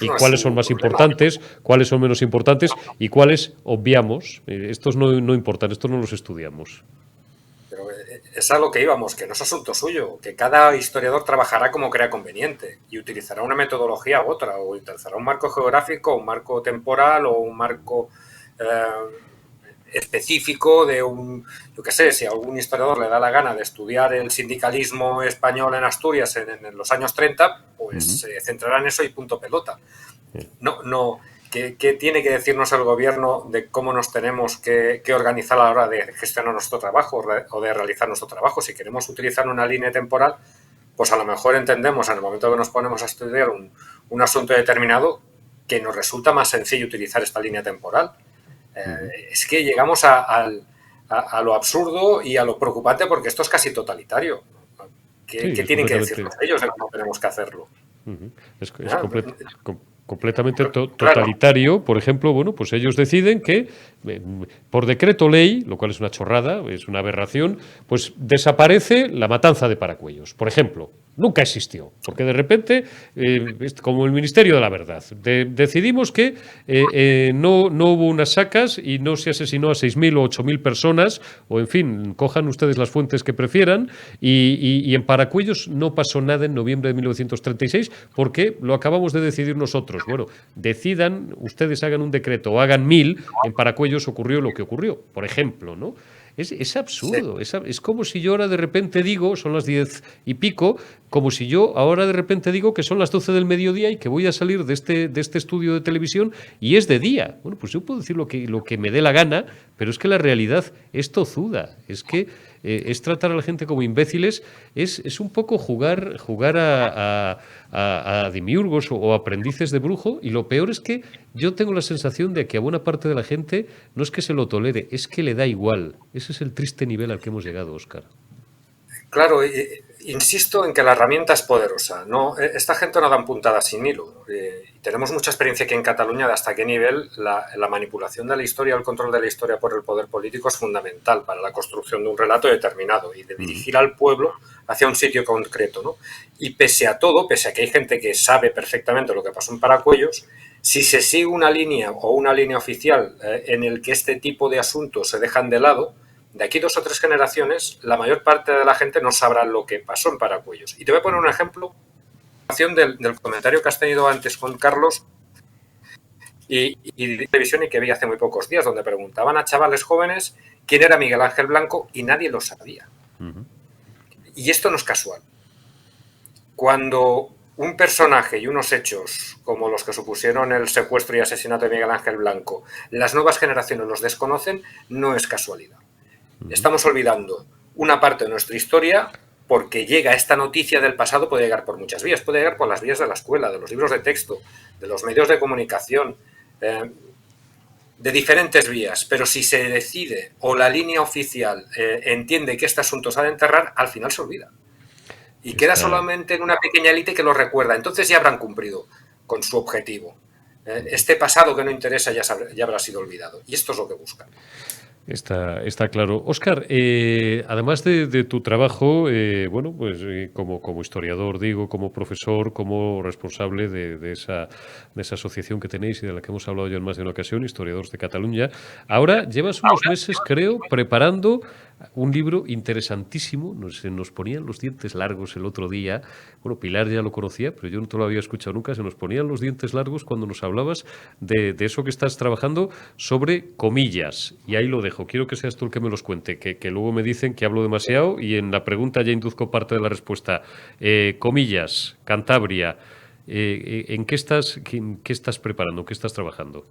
¿Y cuáles son más importantes, cuáles son menos importantes y cuáles obviamos? Estos no importan, estos no los estudiamos. Pero es a lo que íbamos, que no es asunto suyo, que cada historiador trabajará como crea conveniente y utilizará una metodología u otra, o utilizará un marco geográfico, un marco temporal o un marco específico de yo qué sé, si a algún historiador le da la gana de estudiar el sindicalismo español en Asturias en los años 30, pues se centrará en eso y punto pelota. ¿Qué tiene que decirnos el gobierno de cómo nos tenemos que organizar a la hora de gestionar nuestro trabajo o de realizar nuestro trabajo? Si queremos utilizar una línea temporal, pues a lo mejor entendemos en el momento que nos ponemos a estudiar un asunto determinado que nos resulta más sencillo utilizar esta línea temporal. Es que llegamos a lo absurdo y a lo preocupante, porque esto es casi totalitario. ¿Qué tienen que decirnos ellos de cómo tenemos que hacerlo? Es completamente totalitario. Por ejemplo, bueno, pues ellos deciden que por decreto ley, lo cual es una chorrada, es una aberración, pues desaparece la matanza de Paracuellos, por ejemplo. Nunca existió, porque de repente, como el Ministerio de la Verdad, decidimos que no hubo unas sacas y no se asesinó a 6.000 o 8.000 personas, o en fin, cojan ustedes las fuentes que prefieran, y en Paracuellos no pasó nada en noviembre de 1936, porque lo acabamos de decidir nosotros. Bueno, decidan, ustedes hagan un decreto o hagan 1.000, en Paracuellos ocurrió lo que ocurrió, por ejemplo, ¿no? Es absurdo, Sí. es como si yo ahora de repente digo, son las 10 y pico, como si yo ahora de repente digo que son las 12 del mediodía y que voy a salir de este estudio de televisión y es de día. Bueno, pues yo puedo decir lo que me dé la gana, pero es que la realidad es tozuda, es que es tratar a la gente como imbéciles, es un poco jugar a demiurgos o aprendices de brujo, y lo peor es que yo tengo la sensación de que a buena parte de la gente no es que se lo tolere, es que le da igual. Ese es el triste nivel al que hemos llegado, Óscar. Claro, insisto en que la herramienta es poderosa. No, esta gente no dan puntadas sin hilo. Tenemos mucha experiencia aquí en Cataluña de hasta qué nivel la manipulación de la historia, el control de la historia por el poder político es fundamental para la construcción de un relato determinado y de dirigir al pueblo hacia un sitio concreto, ¿no? Y pese a todo, pese a que hay gente que sabe perfectamente lo que pasó en Paracuellos, si se sigue una línea o una línea oficial en el que este tipo de asuntos se dejan de lado, de aquí 2 o 3 generaciones, la mayor parte de la gente no sabrá lo que pasó en Paracuellos. Y te voy a poner un ejemplo del comentario que has tenido antes con Carlos y de televisión y que vi hace muy pocos días, donde preguntaban a chavales jóvenes quién era Miguel Ángel Blanco y nadie lo sabía. Y esto no es casual. Cuando un personaje y unos hechos como los que supusieron el secuestro y asesinato de Miguel Ángel Blanco, las nuevas generaciones los desconocen, no es casualidad. Estamos olvidando una parte de nuestra historia porque llega esta noticia del pasado, puede llegar por muchas vías, puede llegar por las vías de la escuela, de los libros de texto, de los medios de comunicación, de diferentes vías, pero si se decide o la línea oficial entiende que este asunto se ha de enterrar, al final se olvida. Y queda solamente en una pequeña élite que lo recuerda. Entonces ya habrán cumplido con su objetivo. Este pasado que no interesa ya habrá sido olvidado. Y esto es lo que buscan. Está claro. Óscar, además de tu trabajo, bueno, pues como historiador, digo, como profesor, como responsable de esa asociación que tenéis y de la que hemos hablado ya en más de una ocasión, Historiadores de Cataluña, ahora llevas unos meses, creo, preparando un libro interesantísimo. Se nos ponían los dientes largos el otro día. Bueno, Pilar ya lo conocía, pero yo no te lo había escuchado nunca. Se nos ponían los dientes largos cuando nos hablabas de eso que estás trabajando sobre comillas. Y ahí lo dejo. Quiero que seas tú el que me los cuente, que luego me dicen que hablo demasiado y en la pregunta ya induzco parte de la respuesta. Comillas, Cantabria. ¿En qué estás preparando? ¿Qué estás trabajando?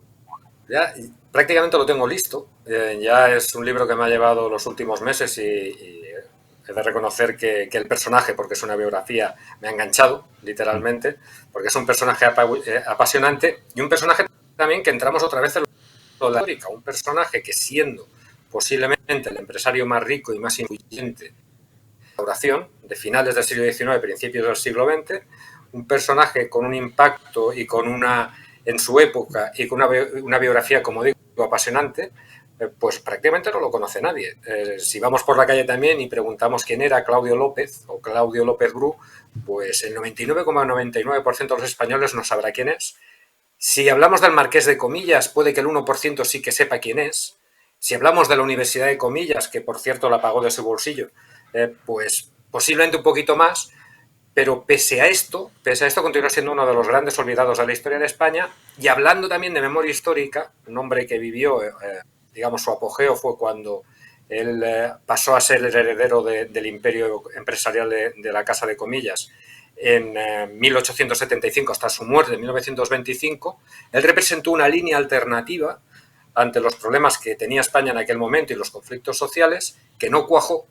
Ya, prácticamente lo tengo listo. Ya es un libro que me ha llevado los últimos meses y he de reconocer que el personaje, porque es una biografía, me ha enganchado, literalmente, porque es un personaje apasionante y un personaje también que entramos otra vez en la histórica. Un personaje que, siendo posiblemente el empresario más rico y más influyente de la restauración de finales del siglo XIX, principios del siglo XX, un personaje con un impacto y con en su época y con una biografía, como digo, apasionante, pues prácticamente no lo conoce nadie. Si vamos por la calle también y preguntamos quién era Claudio López o Claudio López Bru, pues el 99,99% de los españoles no sabrá quién es. Si hablamos del Marqués de Comillas, puede que el 1% sí que sepa quién es. Si hablamos de la Universidad de Comillas, que por cierto la pagó de su bolsillo, pues posiblemente un poquito más. Pero pese a esto continúa siendo uno de los grandes olvidados de la historia de España. Y hablando también de memoria histórica, un hombre que vivió, digamos, su apogeo fue cuando él pasó a ser el heredero del imperio empresarial de la Casa de Comillas en 1875 hasta su muerte en 1925. Él representó una línea alternativa ante los problemas que tenía España en aquel momento y los conflictos sociales, que no cuajó,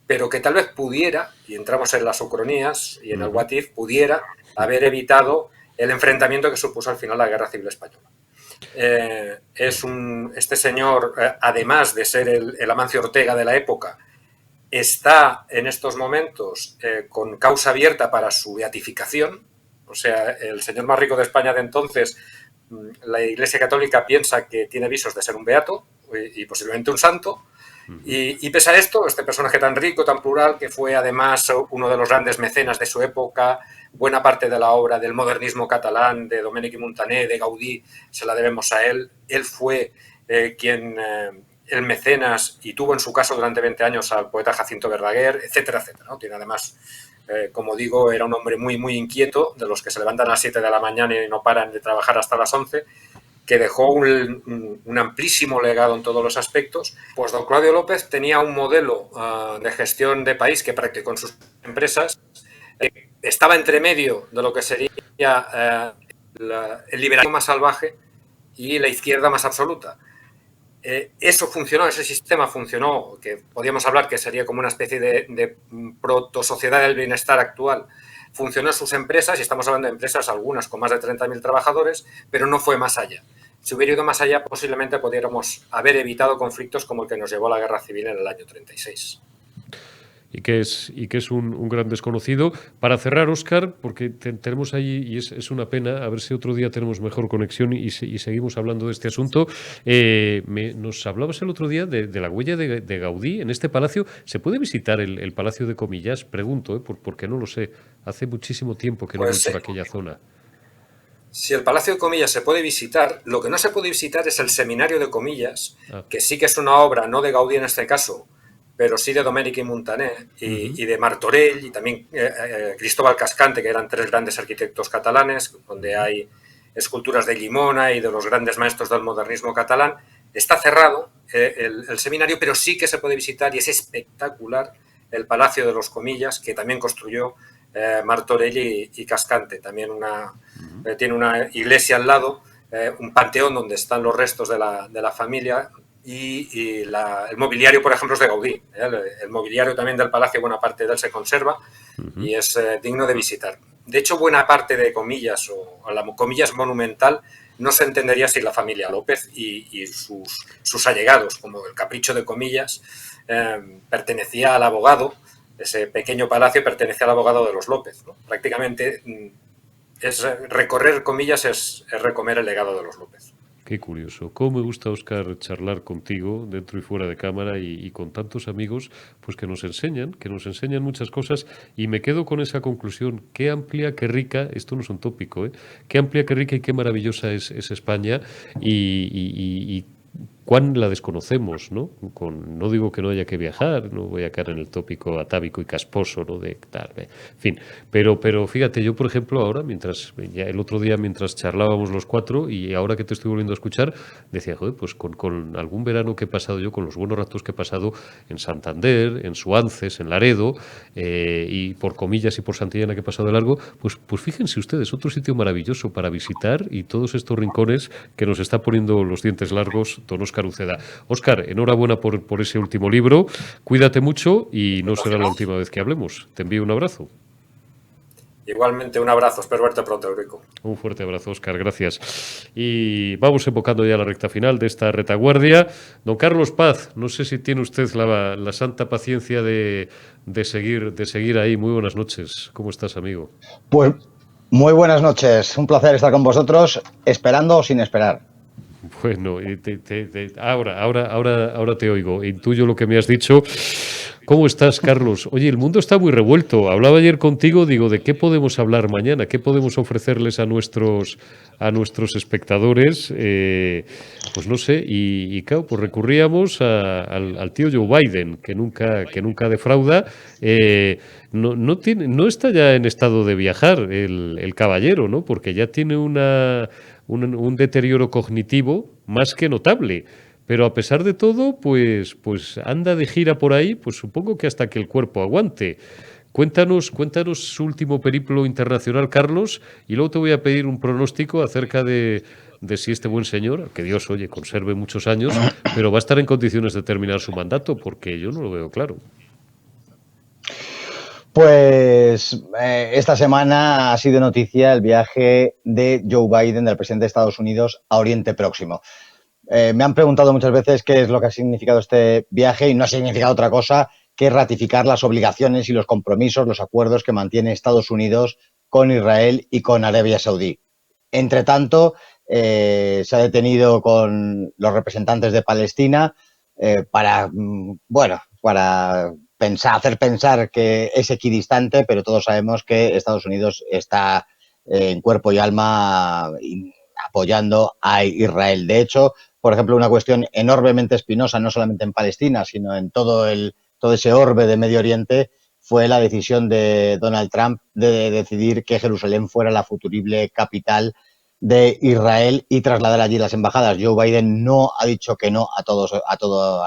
pero que tal vez pudiera, y entramos en las ucronías y en el what if, pudiera haber evitado el enfrentamiento que supuso al final la Guerra Civil Española. Este señor, además de ser el Amancio Ortega de la época, está en estos momentos con causa abierta para su beatificación. O sea, el señor más rico de España de entonces, la Iglesia Católica piensa que tiene visos de ser un beato y posiblemente un santo. Y pese a esto, este personaje tan rico, tan plural, que fue además uno de los grandes mecenas de su época, buena parte de la obra del modernismo catalán, de Domènech i Montaner, de Gaudí, se la debemos a él. Él fue el mecenas y tuvo en su caso durante 20 años al poeta Jacinto Verdaguer, etcétera, etcétera, ¿no? Tiene además, como digo, era un hombre muy, muy inquieto, de los que se levantan a las 7 de la mañana y no paran de trabajar hasta las 11, que dejó un amplísimo legado en todos los aspectos. Pues don Claudio López tenía un modelo de gestión de país que practicó en sus empresas. Estaba entre medio de lo que sería el liberalismo más salvaje y la izquierda más absoluta. Eso funcionó, ese sistema funcionó, que podríamos hablar que sería como una especie de proto-sociedad del bienestar actual. Funcionó en sus empresas, y estamos hablando de empresas, algunas con más de 30.000 trabajadores, pero no fue más allá. Si hubiera ido más allá, posiblemente pudiéramos haber evitado conflictos como el que nos llevó a la Guerra Civil en el año 36. Y que es un gran desconocido. Para cerrar, Óscar, porque tenemos ahí, y es una pena, a ver si otro día tenemos mejor conexión y seguimos hablando de este asunto. Nos hablabas el otro día de la huella de Gaudí en este palacio. ¿Se puede visitar el Palacio de Comillas? Pregunto, porque no lo sé. Hace muchísimo tiempo que no voy por aquella zona. Si el Palacio de Comillas se puede visitar, lo que no se puede visitar es el Seminario de Comillas, que sí que es una obra, no de Gaudí en este caso, pero sí de Domènech i Montaner y de Martorell y también Cristóbal Cascante, que eran tres grandes arquitectos catalanes, donde hay esculturas de Llimona y de los grandes maestros del modernismo catalán. Está cerrado el seminario, pero sí que se puede visitar y es espectacular el Palacio de los Comillas, que también construyó Martorell y Cascante. También tiene una iglesia al lado, un panteón donde están los restos de la familia. Y el mobiliario, por ejemplo, es de Gaudí. El mobiliario también del palacio, buena parte de él se conserva y es digno de visitar. De hecho, buena parte de Comillas o la Comillas monumental no se entendería sin la familia López y sus allegados, como el Capricho de Comillas, pertenecía al abogado. Ese pequeño palacio pertenecía al abogado de los López, ¿no? Prácticamente recorrer Comillas es recomer el legado de los López. Qué curioso. Cómo me gusta, Óscar, charlar contigo dentro y fuera de cámara y con tantos amigos pues que nos enseñan muchas cosas, y me quedo con esa conclusión. Qué amplia, qué rica, esto no es un tópico, qué amplia, qué rica y qué maravillosa es España y cuán la desconocemos, ¿no? No digo que no haya que viajar, no voy a caer en el tópico atávico y casposo, ¿no? De tal, en fin, pero fíjate, yo por ejemplo ahora, ya el otro día mientras charlábamos los cuatro y ahora que te estoy volviendo a escuchar, decía, joder, pues con algún verano que he pasado yo, con los buenos ratos que he pasado en Santander, en Suances, en Laredo, y por Comillas y por Santillana que he pasado de largo, pues fíjense ustedes, otro sitio maravilloso para visitar y todos estos rincones que nos está poniendo los dientes largos don Óscar Uceda. Óscar, enhorabuena por ese último libro. Cuídate mucho y no será la última vez que hablemos. Te envío un abrazo. Igualmente, un abrazo. Espero verte pronto, Eurico. Un fuerte abrazo, Óscar. Gracias. Y vamos evocando ya la recta final de esta retaguardia. Don Carlos Paz, no sé si tiene usted la santa paciencia de seguir ahí. Muy buenas noches. ¿Cómo estás, amigo? Pues muy buenas noches. Un placer estar con vosotros, esperando o sin esperar. Bueno, ahora te oigo. Intuyo lo que me has dicho. ¿Cómo estás, Carlos? Oye, el mundo está muy revuelto. Hablaba ayer contigo, digo, ¿de qué podemos hablar mañana? ¿Qué podemos ofrecerles a nuestros espectadores? Pues no sé. Y claro, pues recurríamos al tío Joe Biden, que nunca defrauda. No está ya en estado de viajar el caballero, ¿no? Porque ya tiene un deterioro cognitivo más que notable. Pero a pesar de todo, pues anda de gira por ahí, pues supongo que hasta que el cuerpo aguante. Cuéntanos su último periplo internacional, Carlos, y luego te voy a pedir un pronóstico acerca de si este buen señor, que Dios, oye, conserve muchos años, pero va a estar en condiciones de terminar su mandato, porque yo no lo veo claro. Pues esta semana ha sido noticia el viaje de Joe Biden, del presidente de Estados Unidos, a Oriente Próximo. Me han preguntado muchas veces qué es lo que ha significado este viaje y no ha significado otra cosa que ratificar las obligaciones y los compromisos, los acuerdos que mantiene Estados Unidos con Israel y con Arabia Saudí. Entre tanto, se ha detenido con los representantes de Palestina para hacer pensar que es equidistante, pero todos sabemos que Estados Unidos está en cuerpo y alma apoyando a Israel. De hecho, por ejemplo, una cuestión enormemente espinosa, no solamente en Palestina, sino en todo ese orbe de Medio Oriente, fue la decisión de Donald Trump de decidir que Jerusalén fuera la futurible capital de Israel y trasladar allí las embajadas. Joe Biden no ha dicho que no a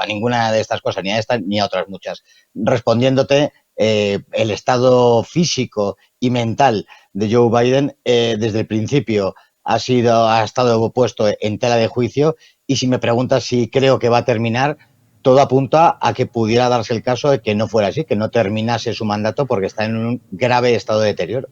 ninguna de estas cosas, ni a estas ni a otras muchas. Respondiéndote, el estado físico y mental de Joe Biden desde el principio ha estado puesto en tela de juicio, y si me preguntas si creo que va a terminar, todo apunta a que pudiera darse el caso de que no fuera así, que no terminase su mandato porque está en un grave estado de deterioro.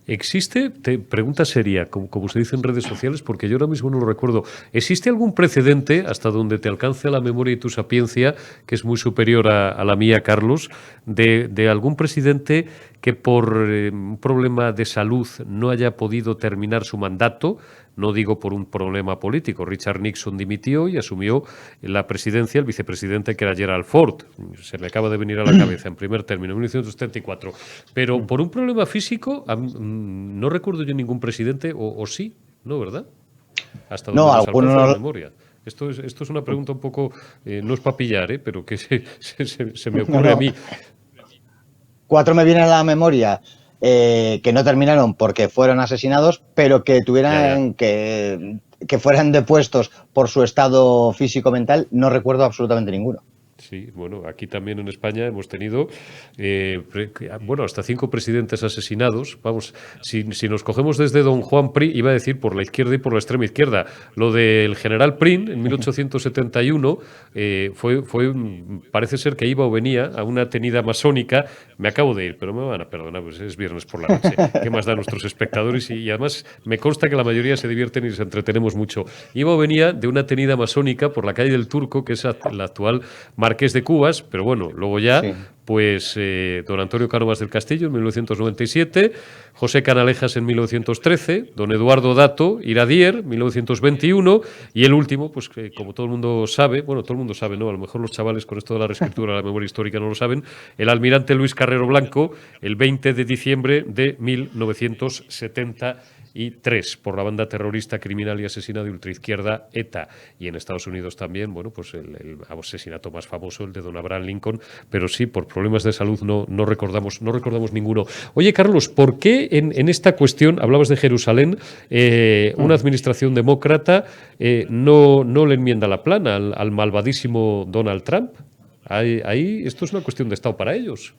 ¿Existe, pregunta seria, como se dice en redes sociales, porque yo ahora mismo no lo recuerdo, ¿existe algún precedente, hasta donde te alcance la memoria y tu sapiencia, que es muy superior a la mía, Carlos, de algún presidente que por un problema de salud no haya podido terminar su mandato? No digo por un problema político. Richard Nixon dimitió y asumió la presidencia el vicepresidente, que era Gerald Ford. Se me acaba de venir a la cabeza en primer término, en 1974. Pero por un problema físico, no recuerdo yo ningún presidente, o sí, ¿no, verdad? Hasta donde nos alcanza la memoria. Esto es una pregunta un poco, no es para pillar, pero que se me ocurre a mí. 4 me vienen a la memoria que no terminaron porque fueron asesinados, pero que tuvieran que fueran depuestos por su estado físico-mental, no recuerdo absolutamente ninguno. Sí, bueno, aquí también en España hemos tenido, hasta 5 presidentes asesinados. Vamos, si nos cogemos desde don Juan Prim, iba a decir por la izquierda y por la extrema izquierda, lo del general Prim en 1871 parece ser que iba o venía a una tenida masónica. Me acabo de ir, pero me van a perdonar, pues es viernes por la noche. ¿Qué más da a nuestros espectadores? Y además me consta que la mayoría se divierten y se entretenemos mucho. Iba o venía de una tenida masónica por la calle del Turco, que es la actual Marqués de Cubas, pero bueno, luego ya, sí. Pues don Antonio Cánovas del Castillo en 1997, José Canalejas en 1913, don Eduardo Dato Iradier, 1921, y el último, pues como todo el mundo sabe, bueno, todo el mundo sabe, ¿no? A lo mejor los chavales con esto de la reescritura de la memoria histórica no lo saben, el almirante Luis Carrero Blanco, el 20 de diciembre de 1973, por la banda terrorista, criminal y asesina de ultraizquierda ETA. Y en Estados Unidos también, bueno, pues el asesinato más famoso, el de don Abraham Lincoln, pero sí, por problemas de salud no recordamos ninguno. Oye, Carlos, ¿por qué en esta cuestión, hablabas de Jerusalén, una administración demócrata no le enmienda la plana al malvadísimo Donald Trump? Ahí esto es una cuestión de Estado para ellos.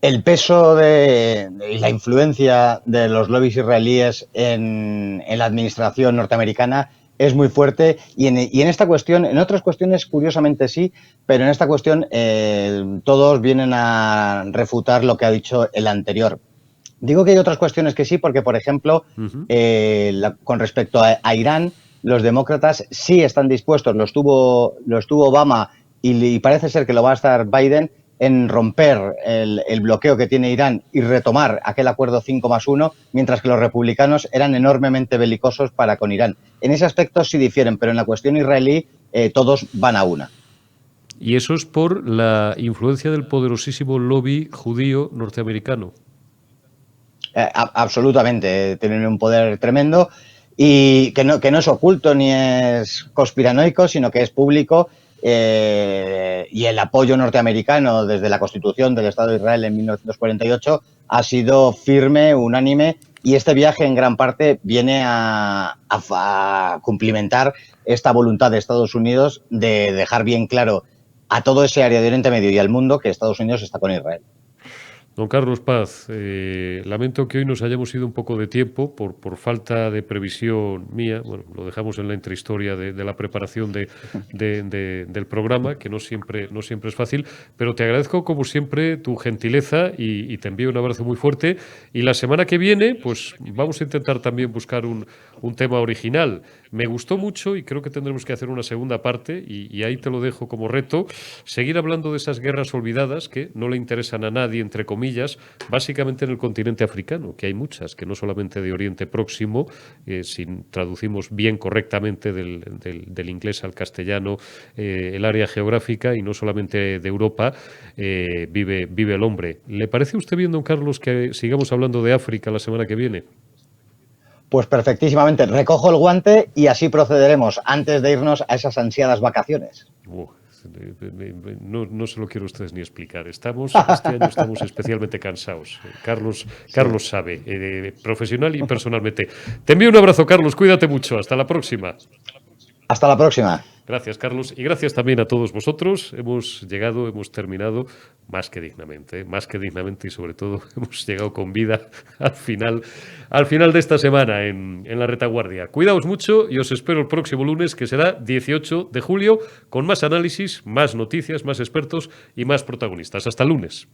El peso y la influencia de los lobbies israelíes en la administración norteamericana es muy fuerte, y en esta cuestión, en otras cuestiones curiosamente sí, pero en esta cuestión todos vienen a refutar lo que ha dicho el anterior. Digo que hay otras cuestiones que sí, porque, por ejemplo, con respecto a Irán, los demócratas sí están dispuestos, lo estuvo Obama y parece ser que lo va a estar Biden, en romper el bloqueo que tiene Irán y retomar aquel acuerdo 5+1, mientras que los republicanos eran enormemente belicosos para con Irán. En ese aspecto sí difieren, pero en la cuestión israelí todos van a una. Y eso es por la influencia del poderosísimo lobby judío norteamericano. Absolutamente, tienen un poder tremendo, y que no es oculto ni es conspiranoico, sino que es público. Y el apoyo norteamericano desde la Constitución del Estado de Israel en 1948 ha sido firme, unánime, y este viaje en gran parte viene a cumplimentar esta voluntad de Estados Unidos de dejar bien claro a todo ese área de Oriente Medio y al mundo que Estados Unidos está con Israel. Don Carlos Paz, lamento que hoy nos hayamos ido un poco de tiempo por falta de previsión mía. Bueno, lo dejamos en la intrahistoria de la preparación del programa, que no siempre es fácil, pero te agradezco como siempre tu gentileza y te envío un abrazo muy fuerte. Y la semana que viene, pues vamos a intentar también buscar un un tema original. Me gustó mucho y creo que tendremos que hacer una segunda parte y ahí te lo dejo como reto, seguir hablando de esas guerras olvidadas que no le interesan a nadie, entre comillas, básicamente en el continente africano, que hay muchas, que no solamente de Oriente Próximo, si traducimos bien correctamente del inglés al castellano el área geográfica y no solamente de Europa, vive el hombre. ¿Le parece a usted bien, don Carlos, que sigamos hablando de África la semana que viene? Pues perfectísimamente, recojo el guante y así procederemos antes de irnos a esas ansiadas vacaciones. No se lo quiero a ustedes ni explicar. Este año estamos especialmente cansados. Carlos sabe, profesional y personalmente. Te envío un abrazo, Carlos. Cuídate mucho. Hasta la próxima. Hasta la próxima. Gracias, Carlos. Y gracias también a todos vosotros. Hemos terminado más que dignamente y sobre todo hemos llegado con vida al final de esta semana en la retaguardia. Cuidaos mucho y os espero el próximo lunes, que será 18 de julio, con más análisis, más noticias, más expertos y más protagonistas. Hasta el lunes.